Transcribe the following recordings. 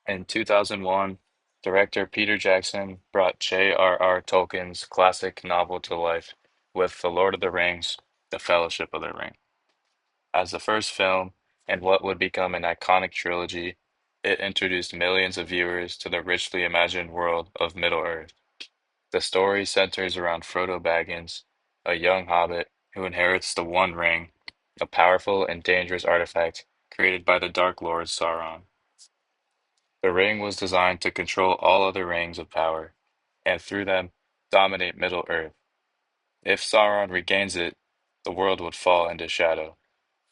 In 2001, director Peter Jackson brought J.R.R. Tolkien's classic novel to life with The Lord of the Rings: The Fellowship of the Ring. As the first film in what would become an iconic trilogy, it introduced millions of viewers to the richly imagined world of Middle-earth. The story centers around Frodo Baggins, a young hobbit who inherits the One Ring, a powerful and dangerous artifact created by the Dark Lord Sauron. The ring was designed to control all other rings of power, and through them, dominate Middle-earth. If Sauron regains it, the world would fall into shadow.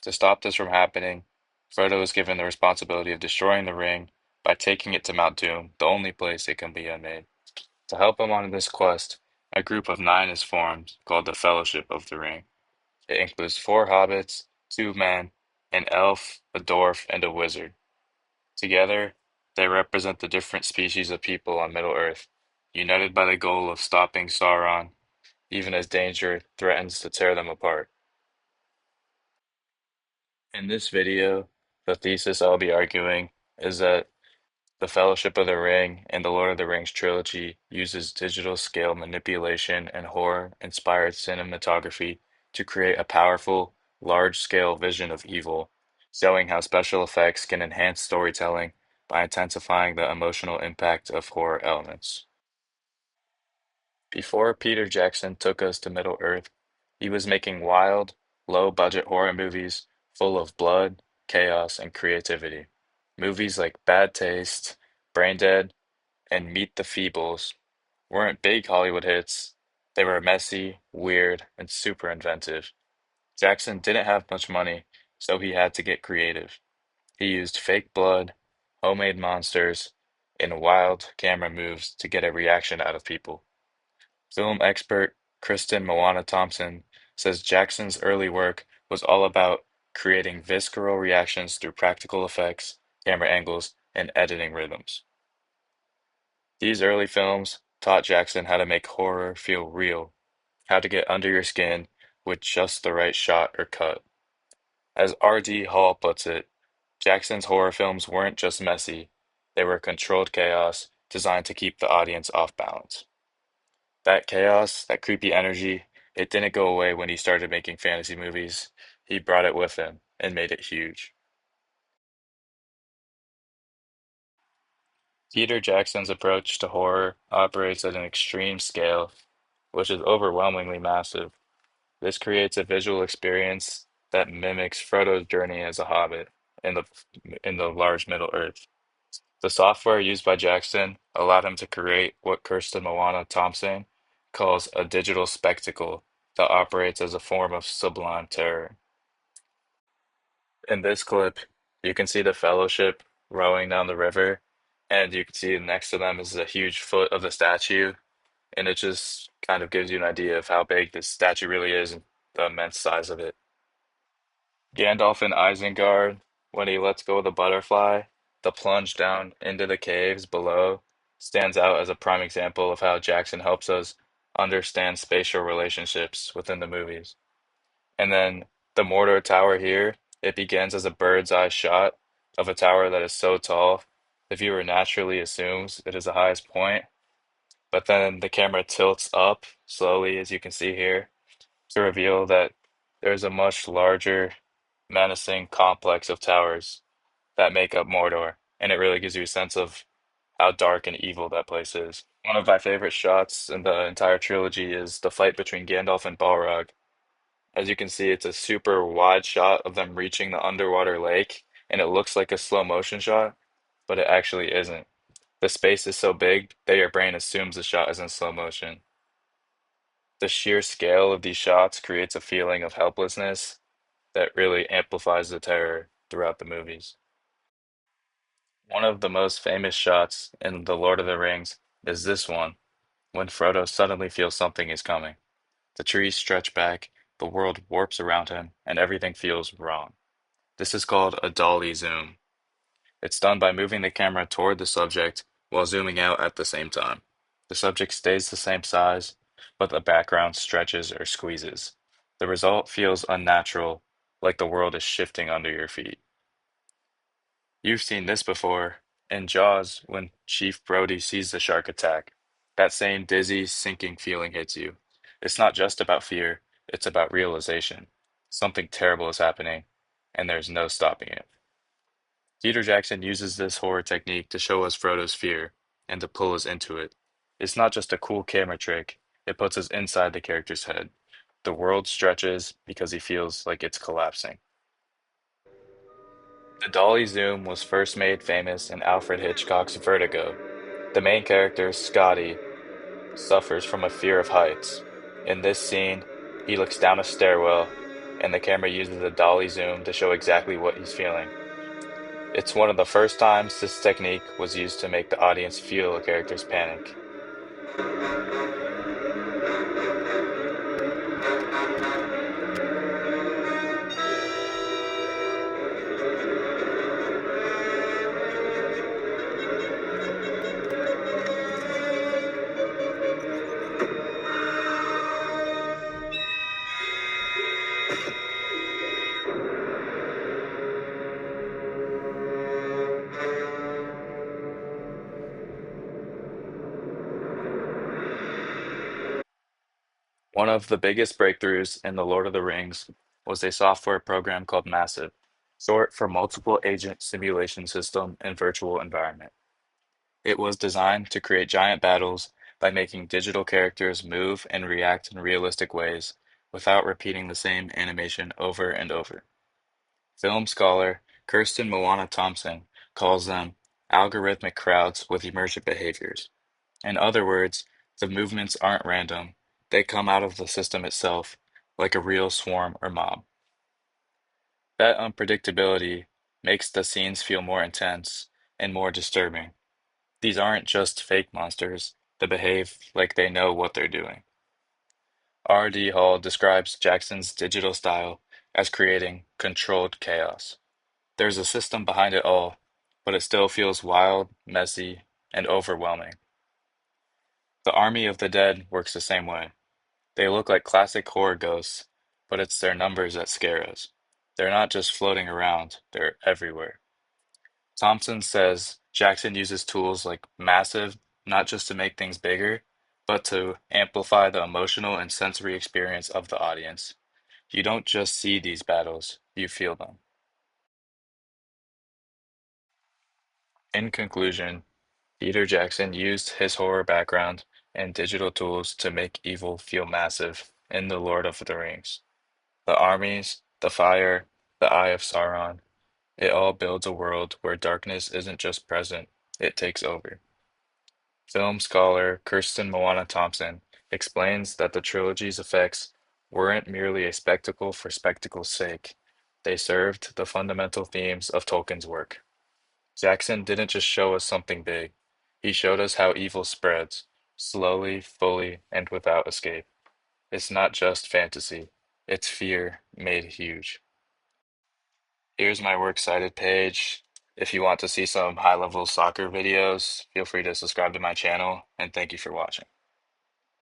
To stop this from happening, Frodo is given the responsibility of destroying the ring by taking it to Mount Doom, the only place it can be unmade. To help him on this quest, a group of 9 is formed, called the Fellowship of the Ring. It includes 4 hobbits, 2 men, an elf, a dwarf, and a wizard. Together, they represent the different species of people on Middle-earth, united by the goal of stopping Sauron, even as danger threatens to tear them apart. In this video, the thesis I'll be arguing is that the Fellowship of the Ring and the Lord of the Rings trilogy uses digital scale manipulation and horror-inspired cinematography to create a powerful, large-scale vision of evil, showing how special effects can enhance storytelling by intensifying the emotional impact of horror elements. Before Peter Jackson took us to Middle-earth, he was making wild, low-budget horror movies full of blood, chaos, and creativity. Movies like Bad Taste, Braindead, and Meet the Feebles weren't big Hollywood hits. They were messy, weird, and super inventive. Jackson didn't have much money, so he had to get creative. He used fake blood, homemade monsters, and wild camera moves to get a reaction out of people. Film expert Kristen Moana Thompson says Jackson's early work was all about creating visceral reactions through practical effects, camera angles, and editing rhythms. These early films taught Jackson how to make horror feel real, how to get under your skin with just the right shot or cut. As R.D. Hall puts it, Jackson's horror films weren't just messy, they were controlled chaos designed to keep the audience off balance. That chaos, that creepy energy, it didn't go away when he started making fantasy movies. He brought it with him and made it huge. Peter Jackson's approach to horror operates at an extreme scale, which is overwhelmingly massive. This creates a visual experience that mimics Frodo's journey as a hobbit in the in the large Middle-earth. The software used by Jackson allowed him to create what Kirsten Moana Thompson calls a digital spectacle that operates as a form of sublime terror. In this clip, you can see the Fellowship rowing down the river, and you can see next to them is a huge foot of the statue, and it just kind of gives you an idea of how big this statue really is and the immense size of it. Gandalf and Isengard, when he lets go of the butterfly, the plunge down into the caves below stands out as a prime example of how Jackson helps us understand spatial relationships within the movies. And then the Mordor Tower here, it begins as a bird's eye shot of a tower that is so tall, the viewer naturally assumes it is the highest point, but then the camera tilts up slowly, as you can see here, to reveal that there's a much larger, menacing complex of towers that make up Mordor, and it really gives you a sense of how dark and evil that place is. One of my favorite shots in the entire trilogy is the fight between Gandalf and Balrog. As you can see, it's a super wide shot of them reaching the underwater lake, and it looks like a slow motion shot, but it actually isn't. The space is so big that your brain assumes the shot is in slow motion. The sheer scale of these shots creates a feeling of helplessness that really amplifies the terror throughout the movies. One of the most famous shots in The Lord of the Rings is this one, when Frodo suddenly feels something is coming. The trees stretch back, the world warps around him, and everything feels wrong. This is called a dolly zoom. It's done by moving the camera toward the subject while zooming out at the same time. The subject stays the same size, but the background stretches or squeezes. The result feels unnatural, like the world is shifting under your feet. You've seen this before, In Jaws, when Chief Brody sees the shark attack, that same dizzy, sinking feeling hits you. It's not just about fear, it's about realization. Something terrible is happening, and there's no stopping it. Peter Jackson uses this horror technique to show us Frodo's fear and to pull us into it. It's not just a cool camera trick, it puts us inside the character's head. The world stretches because he feels like it's collapsing. The dolly zoom was first made famous in Alfred Hitchcock's Vertigo. The main character, Scotty, suffers from a fear of heights. In this scene, he looks down a stairwell, and the camera uses a dolly zoom to show exactly what he's feeling. It's one of the first times this technique was used to make the audience feel a character's panic. One of the biggest breakthroughs in The Lord of the Rings was a software program called Massive, short for Multiple Agent Simulation System and Virtual Environment. It was designed to create giant battles by making digital characters move and react in realistic ways without repeating the same animation over and over. Film scholar Kirsten Moana Thompson calls them algorithmic crowds with emergent behaviors. In other words, the movements aren't random, they come out of the system itself, like a real swarm or mob. That unpredictability makes the scenes feel more intense and more disturbing. These aren't just fake monsters, they behave like they know what they're doing. R. D. Hall describes Jackson's digital style as creating controlled chaos. There's a system behind it all, but it still feels wild, messy, and overwhelming. The Army of the Dead works the same way. They look like classic horror ghosts, but it's their numbers that scare us. They're not just floating around, they're everywhere. Thompson says Jackson uses tools like Massive not just to make things bigger, but to amplify the emotional and sensory experience of the audience. You don't just see these battles, you feel them. In conclusion, Peter Jackson used his horror background and digital tools to make evil feel massive in The Lord of the Rings. The armies, the fire, the Eye of Sauron, it all builds a world where darkness isn't just present, it takes over. Film scholar Kirsten Moana Thompson explains that the trilogy's effects weren't merely a spectacle for spectacle's sake, they served the fundamental themes of Tolkien's work. Jackson didn't just show us something big, he showed us how evil spreads, slowly, fully, and without escape. It's not just fantasy, it's fear made huge. Here's my works cited page. If you want to see some high level soccer videos, feel free to subscribe to my channel, and thank you for watching.